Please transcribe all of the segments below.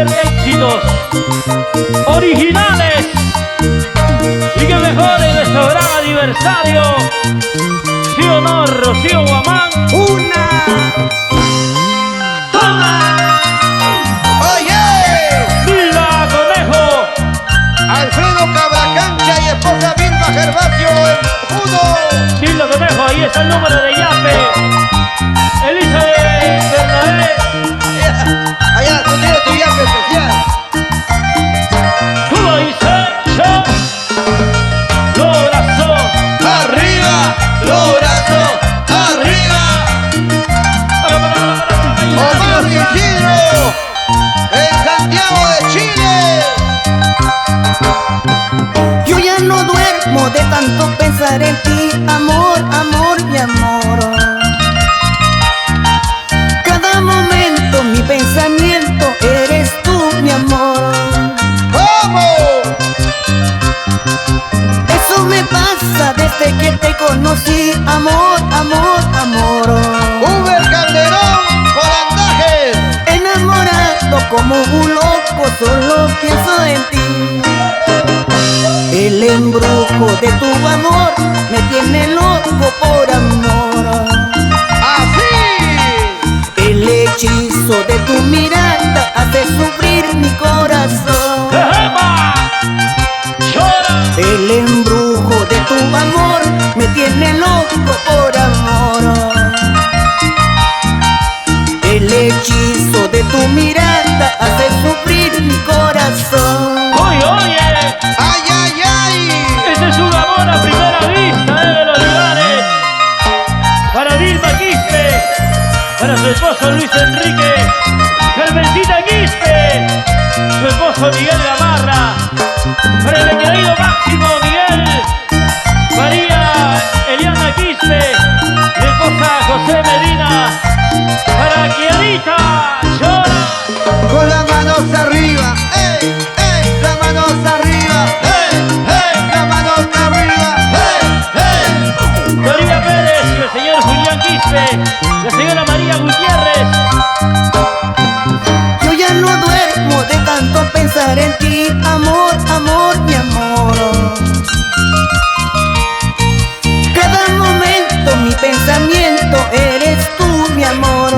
hacer éxitos originales. Y que mejor en nuestro gran aniversario. Sí o no, Rocío Guamán. Una. ¡Toma! ¡Oye! ¡Viva Conejo! Alfredo Cabracancha y esposa Vilma Gervasio en Judo. ¡Viva Conejo! Ahí está el número de Yape. Elizabeth Bernabé. Allá, tú tienes tu viaje especial. Tú lo dices, yo. Los brazos Arriba, los brazos arriba. Omar Isidro en Santiago de Chile. Yo ya no duermo de tanto pensar en ti, amor, amor, mi amor. Cada momento mi pensamiento eres tú, mi amor. ¿Cómo? Eso me pasa desde que te conocí, amor, amor, amor. Uber Calderón, volandajes. Enamorado como un loco, solo pienso en ti. El embrujo de tu amor me tiene loco por amor. Así. El hechizo de tu mirada hace sufrir mi corazón. ¡Ejema! ¡Llora! El embrujo de tu amor me tiene loco por amor. El hechizo de tu mirada hace sufrir mi corazón. ¡Oye, oye! Ay, ay, ay. Este es un amor a primera vista de los Olivares. Para Vilma Quispe, para su esposo Luis Enrique, Carmencita Quispe, su esposo Miguel Gamarra, para el querido Máximo Miguel, María Eliana Quispe, mi esposa José Medina, para Kiarita, llora. Con las manos arriba. ¡Ey, ey! Las manos arriba. ¡Ey, ey! Las manos arriba. ¡Ey, ey! María Pérez y el señor Julián Quispe, la señora María Gutiérrez. Yo ya no duermo de tanto pensar en ti, amor, amor, mi amor. Cada momento mi pensamiento eres tú, mi amor.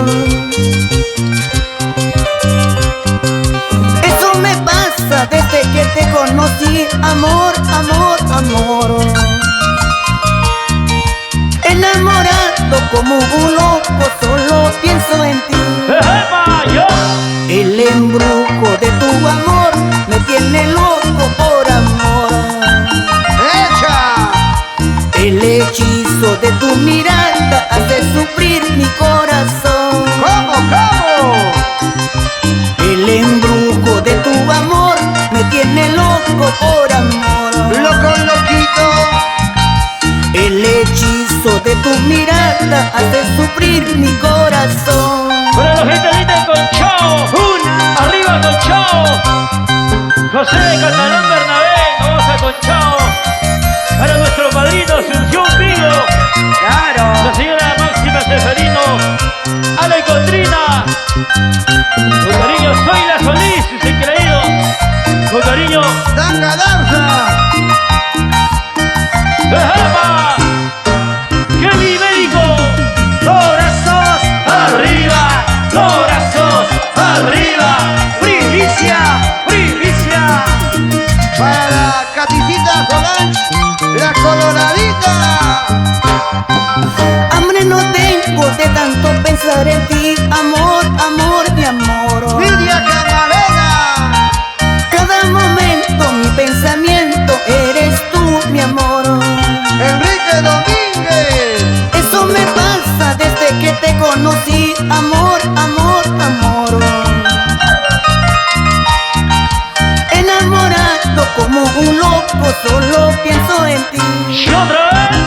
Eso me pasa desde que te conocí, amor, amor, amor. Enamorado como un loco, solo pienso en ti. ¡Ejema! ¡Yo! El embrujo de tu amor me tiene loco por amor. ¡Echa! El hechizo de tu mirada hace sufrir mi corazón. ¿Cómo, cómo? El embrujo de tu amor me tiene loco por amor. Loco, loquito. El hechizo de tu mirada hace sufrir mi corazón. Para la gente linda de Conchao, arriba Conchao, José Catalán Bernabé, vamos a Conchao. Para nuestro padrino Asunción Vigo, Claro. la señora Máxima Seferino, Ala y Cotrina, con cariño soy la Solís, sus increídos, con cariño, Tanga danza. ¡Ejema! ¡Qué mi médico! Los brazos ¡Arriba! ¡Los brazos! arriba. Primicia, primicia. Para la Caticita Solange, la coloradita. Hambre no tengo de tanto pensar en ti, amor, amor, mi amor. Lidia Camarena. Cada momento mi pensamiento eres tú, mi amor. Enrique Domínguez. Eso me pasa desde que te conocí, amor, amor, amor. Enamorado como un loco, solo pienso en ti. ¡Y otra vez!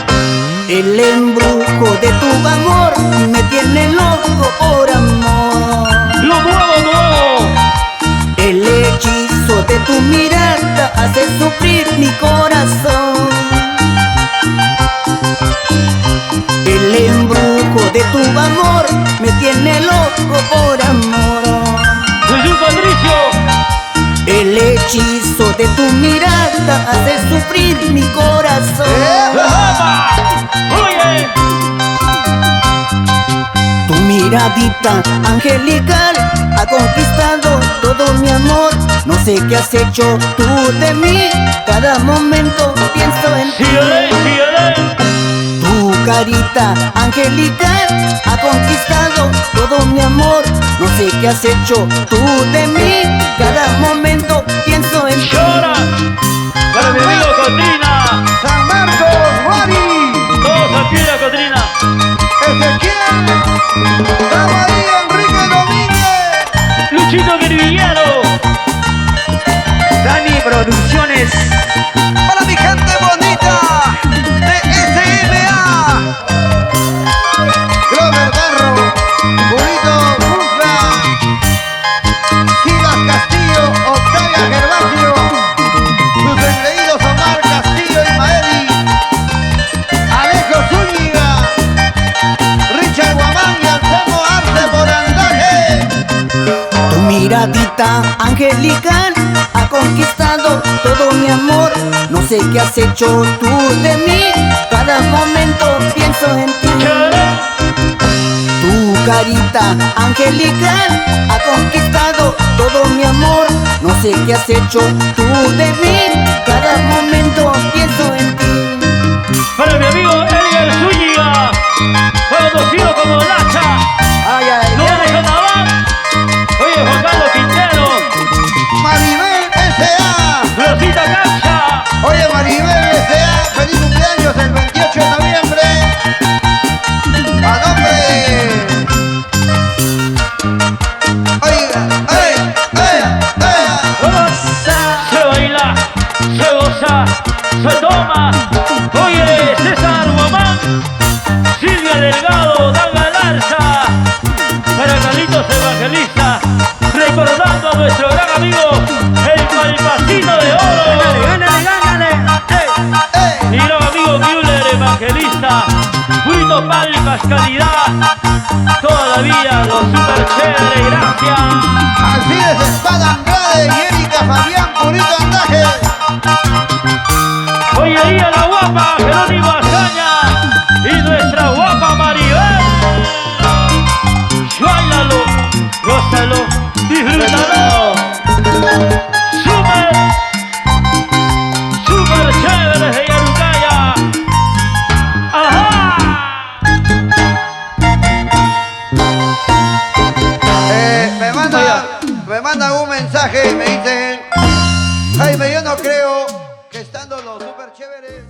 El embrujo de tu amor me tiene loco por amor. ¡Lo nuevo, nuevo! El hechizo de tu mirada hace sufrir mi corazón. El embrujo de tu amor me tiene loco por amor. Jesús Patricio, El hechizo de tu mirada hace sufrir mi corazón. ¡Vamos! ¡Oye! Tu miradita angelical ha conquistado todo mi amor. No sé qué has hecho tú de mí, cada momento pienso en ti. ¡Síguele, síguele! Tu carita angelical ha conquistado todo mi amor. No sé qué has hecho tú de mí, cada momento pienso en ti. ¡Llora! Para mi amigo Cotrina. San Marcos, Juani, Todos aquí la Cotrina. Ezequiel, estamos ahí, Enrique Domínguez. Luchito Guervillano. Dani Producciones. Para mi gente bonita de SMA. Glover Barro, Julito Fufla, Silas Castillo, Octavia Gervasio, sus engreídos Omar Castillo y Maeli, Alejo Zúñiga, Richard Guamán y Anselmo Arce por Andaje. Tu miradita angelical ha conquistado todo mi amor. No sé qué has hecho tú de mí, cada momento pienso en ti. Tu carita angelical ha conquistado todo mi amor. No sé qué has hecho tú de mí, cada momento pienso en ti. Para mi amigo Edgar Zúñiga. Conocido como Lacha. Ay, ay, No ay. deja nada. Oye, Juan Carlos Quintero. Maribel S.A. Rosita Cacha. Oye, Maribel S.A. Feliz cumpleaños el 28 de noviembre. A nombre. Oiga, Se baila, se goza, se toma. Oye, César Guamán, Silvia Delgado, Dan Galarza. Para Carlitos Evangelista, recordando a nuestro gran amigo, el Palpacito de Oro. Gánale, gánale. Mi gran amigo Müller Evangelista, Juito Palmas calidad. Toda la vida, los super chéveres, gracias. Alcides Espada Andrade y Erika Fabián Purito Andaje. Oye, ahí a la guapa Jerónimo Azaña y nuestra guapa Maribel. Báilalo, gózalo, disfrútalo. Super, super chévere de Yarucaya. Ajá. Me mandan un mensaje y me dicen: Jaime, yo no creo que estando los super chéveres